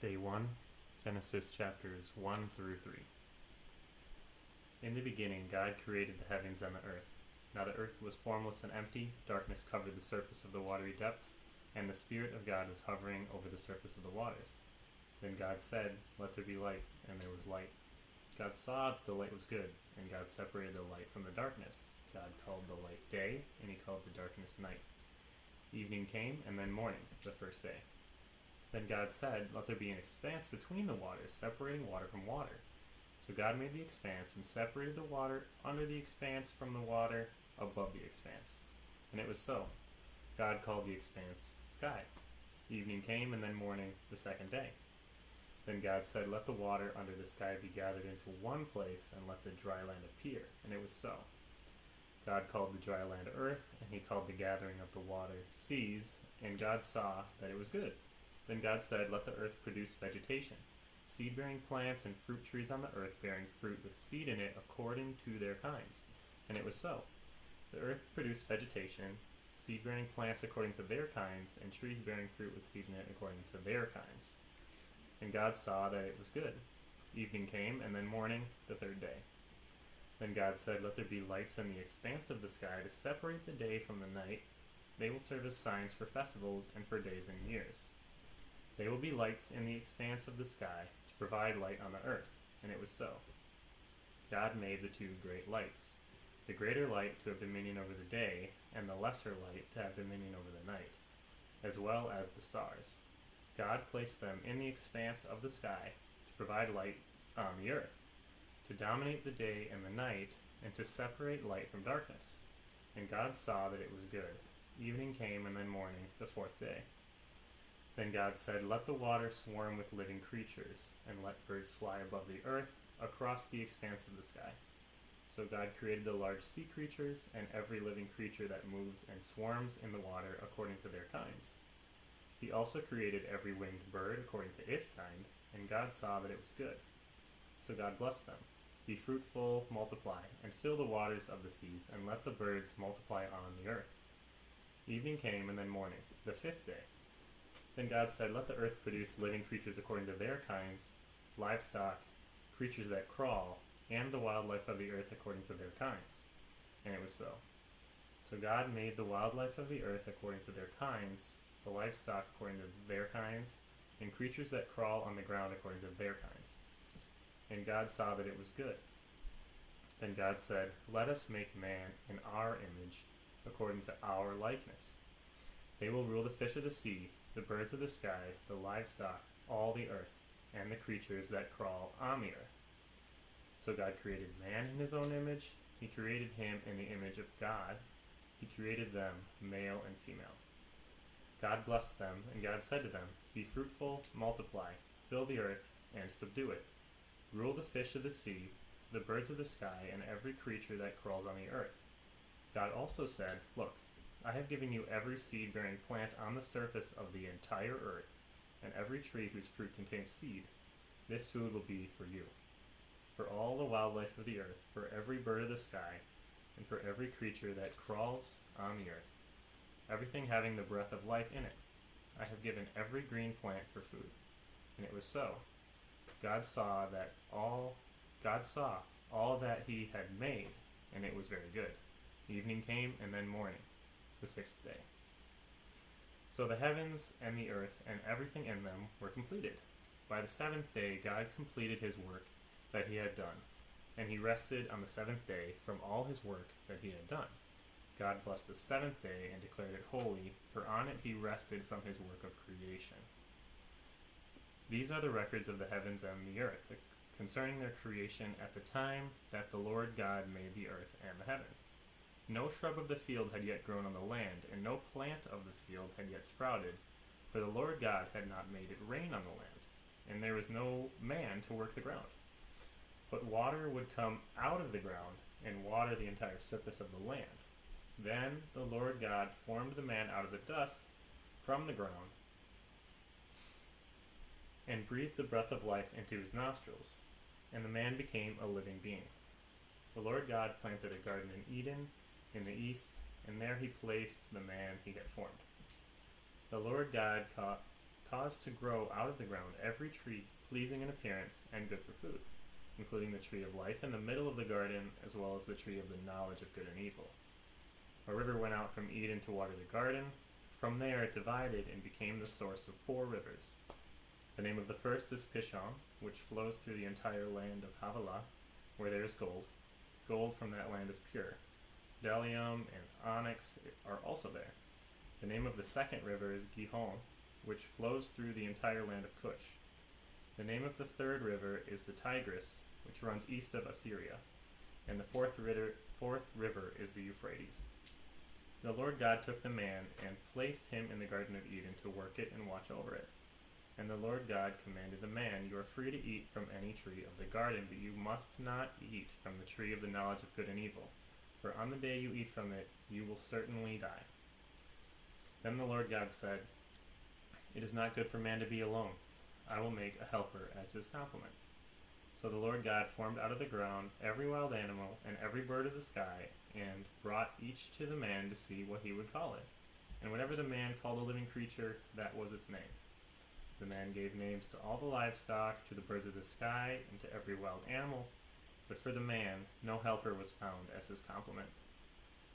Day 1, Genesis chapters 1 through 3. In the beginning, God created the heavens and the earth. Now the earth was formless and empty, darkness covered the surface of the watery depths, and the Spirit of God was hovering over the surface of the waters. Then God said, "Let there be light," and there was light. God saw that the light was good, and God separated the light from the darkness. God called the light day, and he called the darkness night. Evening came, and then morning, the first day. Then God said, "Let there be an expanse between the waters, separating water from water." So God made the expanse and separated the water under the expanse from the water above the expanse. And it was so. God called the expanse sky. Evening came, and then morning, the second day. Then God said, "Let the water under the sky be gathered into one place, and let the dry land appear." And it was so. God called the dry land earth, and he called the gathering of the water seas, and God saw that it was good. Then God said, "Let the earth produce vegetation, seed-bearing plants and fruit trees on the earth bearing fruit with seed in it according to their kinds." And it was so. The earth produced vegetation, seed-bearing plants according to their kinds, and trees bearing fruit with seed in it according to their kinds. And God saw that it was good. Evening came, and then morning, the third day. Then God said, "Let there be lights in the expanse of the sky to separate the day from the night. They will serve as signs for festivals and for days and years. They will be lights in the expanse of the sky to provide light on the earth." And it was so. God made the two great lights, the greater light to have dominion over the day, and the lesser light to have dominion over the night, as well as the stars. God placed them in the expanse of the sky to provide light on the earth, to dominate the day and the night, and to separate light from darkness. And God saw that it was good. Evening came, and then morning, the fourth day. Then God said, "Let the water swarm with living creatures, and let birds fly above the earth across the expanse of the sky." So God created the large sea creatures and every living creature that moves and swarms in the water according to their kinds. He also created every winged bird according to its kind, and God saw that it was good. So God blessed them. "Be fruitful, multiply, and fill the waters of the seas, and let the birds multiply on the earth." Evening came, and then morning, the fifth day. Then God said, "Let the earth produce living creatures according to their kinds, livestock, creatures that crawl, and the wildlife of the earth according to their kinds." And it was so. So God made the wildlife of the earth according to their kinds, the livestock according to their kinds, and creatures that crawl on the ground according to their kinds. And God saw that it was good. Then God said, "Let us make man in our image, according to our likeness. They will rule the fish of the sea, the birds of the sky, the livestock, all the earth, and the creatures that crawl on the earth." So God created man in his own image. He created him in the image of God. He created them, male and female. God blessed them, and God said to them, "Be fruitful, multiply, fill the earth, and subdue it. Rule the fish of the sea, the birds of the sky, and every creature that crawls on the earth." God also said, "Look, I have given you every seed-bearing plant on the surface of the entire earth, and every tree whose fruit contains seed. This food will be for you, for all the wildlife of the earth, for every bird of the sky, and for every creature that crawls on the earth, everything having the breath of life in it. I have given every green plant for food." And it was so. God saw all that he had made, and it was very good. Evening came, and then morning, the sixth day. So the heavens and the earth and everything in them were completed. By the seventh day God completed his work that he had done, and he rested on the seventh day from all his work that he had done. God blessed the seventh day and declared it holy, for on it he rested from his work of creation. These are the records of the heavens and the earth, concerning their creation at the time that the Lord God made the earth and the heavens. No shrub of the field had yet grown on the land, and no plant of the field had yet sprouted, for the Lord God had not made it rain on the land, and there was no man to work the ground. But water would come out of the ground and water the entire surface of the land. Then the Lord God formed the man out of the dust from the ground, and breathed the breath of life into his nostrils, and the man became a living being. The Lord God planted a garden in Eden, in the east, and there he placed the man he had formed. The Lord God caused to grow out of the ground every tree pleasing in appearance and good for food, including the tree of life in the middle of the garden, as well as the tree of the knowledge of good and evil. A river went out from Eden to water the garden. From there it divided and became the source of 4 rivers. The name of the first is Pishon, which flows through the entire land of Havilah, where there is gold. Gold from that land is pure. Bdellium and onyx are also there. The name of the second river is Gihon, which flows through the entire land of Cush. The name of the third river is the Tigris, which runs east of Assyria. And the fourth river is the Euphrates. The Lord God took the man and placed him in the Garden of Eden to work it and watch over it. And the Lord God commanded the man, "You are free to eat from any tree of the garden, but you must not eat from the tree of the knowledge of good and evil. For on the day you eat from it, you will certainly die." Then the Lord God said, "It is not good for man to be alone. I will make a helper as his complement." So the Lord God formed out of the ground every wild animal and every bird of the sky, and brought each to the man to see what he would call it. And whatever the man called a living creature, that was its name. The man gave names to all the livestock, to the birds of the sky, and to every wild animal. But for the man, no helper was found as his complement.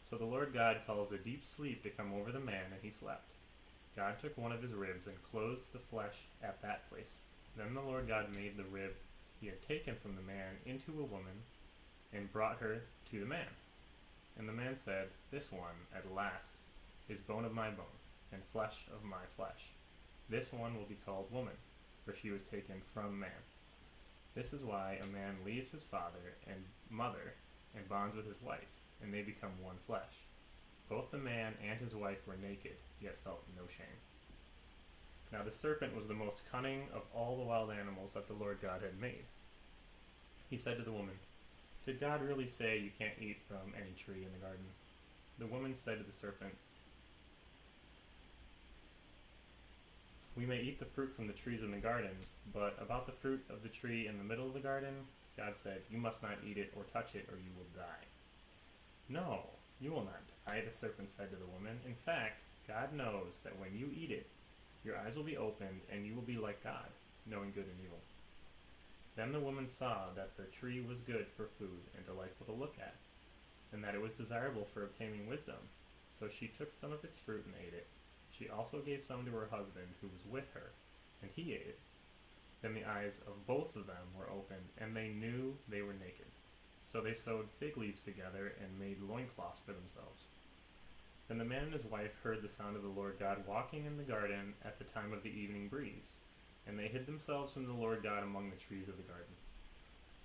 So the Lord God caused a deep sleep to come over the man, and he slept. God took one of his ribs and closed the flesh at that place. Then the Lord God made the rib he had taken from the man into a woman, and brought her to the man. And the man said, "This one, at last, is bone of my bone, and flesh of my flesh. This one will be called woman, for she was taken from man. This is why a man leaves his father and mother and bonds with his wife, and they become one flesh. Both the man and his wife were naked, yet felt no shame." Now the serpent was the most cunning of all the wild animals that the Lord God had made. He said to the woman, "Did God really say you can't eat from any tree in the garden?" The woman said to the serpent, "We may eat the fruit from the trees in the garden, but about the fruit of the tree in the middle of the garden, God said, 'You must not eat it or touch it, or you will die.'" "No, you will not die," the serpent said to the woman. "In fact, God knows that when you eat it, your eyes will be opened, and you will be like God, knowing good and evil." Then the woman saw that the tree was good for food and delightful to look at, and that it was desirable for obtaining wisdom. So she took some of its fruit and ate it. She also gave some to her husband who was with her, and he ate it. Then the eyes of both of them were opened, and they knew they were naked. So they sewed fig leaves together and made loincloths for themselves. Then the man and his wife heard the sound of the Lord God walking in the garden at the time of the evening breeze, and they hid themselves from the Lord God among the trees of the garden.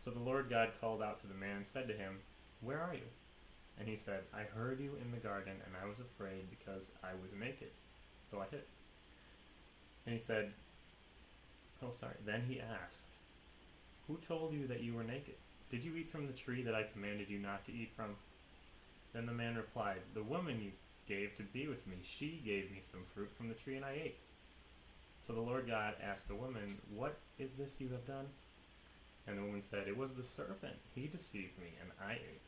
So the Lord God called out to the man and said to him, "Where are you?" And he said, "I heard you in the garden, and I was afraid because I was naked, so I hid." And he said, Then he asked, "Who told you that you were naked? Did you eat from the tree that I commanded you not to eat from?" Then the man replied, "The woman you gave to be with me, she gave me some fruit from the tree, and I ate." So the Lord God asked the woman, "What is this you have done?" And the woman said, "It was the serpent. He deceived me, and I ate."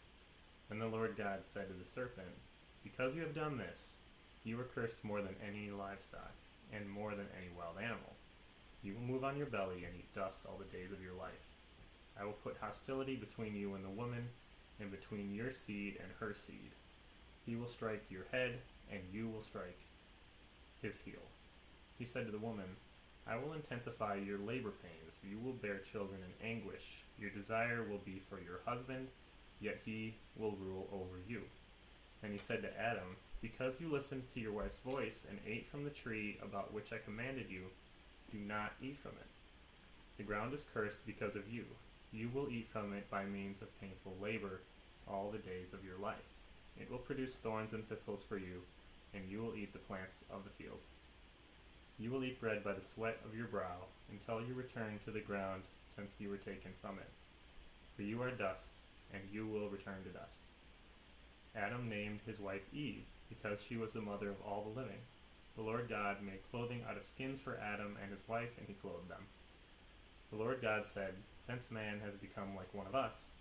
Then the Lord God said to the serpent, "Because you have done this, you are cursed more than any livestock, and more than any wild animal. You will move on your belly and eat dust all the days of your life. I will put hostility between you and the woman, and between your seed and her seed. He will strike your head, and you will strike his heel." He said to the woman, "I will intensify your labor pains. You will bear children in anguish. Your desire will be for your husband, yet he will rule over you." And he said to Adam, "Because you listened to your wife's voice and ate from the tree about which I commanded you, do not eat from it. The ground is cursed because of you. You will eat from it by means of painful labor all the days of your life. It will produce thorns and thistles for you, and you will eat the plants of the field. You will eat bread by the sweat of your brow until you return to the ground, since you were taken from it. For you are dust, and you will return to dust." Adam named his wife Eve, because she was the mother of all the living. The Lord God made clothing out of skins for Adam and his wife, and he clothed them. The Lord God said, "Since man has become like one of us,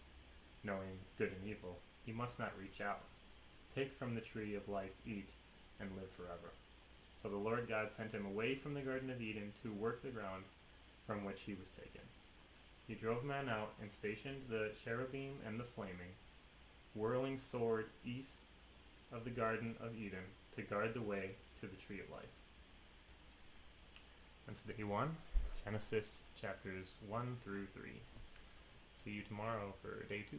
knowing good and evil, he must not reach out. Take from the tree of life, eat, and live forever." So So the Lord God sent him away from the Garden of Eden to work the ground from which he was taken. He drove man out and stationed the cherubim and the flaming, whirling sword east of the Garden of Eden to guard the way to the tree of life. That's day 1, Genesis chapters 1 through 3. See you tomorrow for day 2.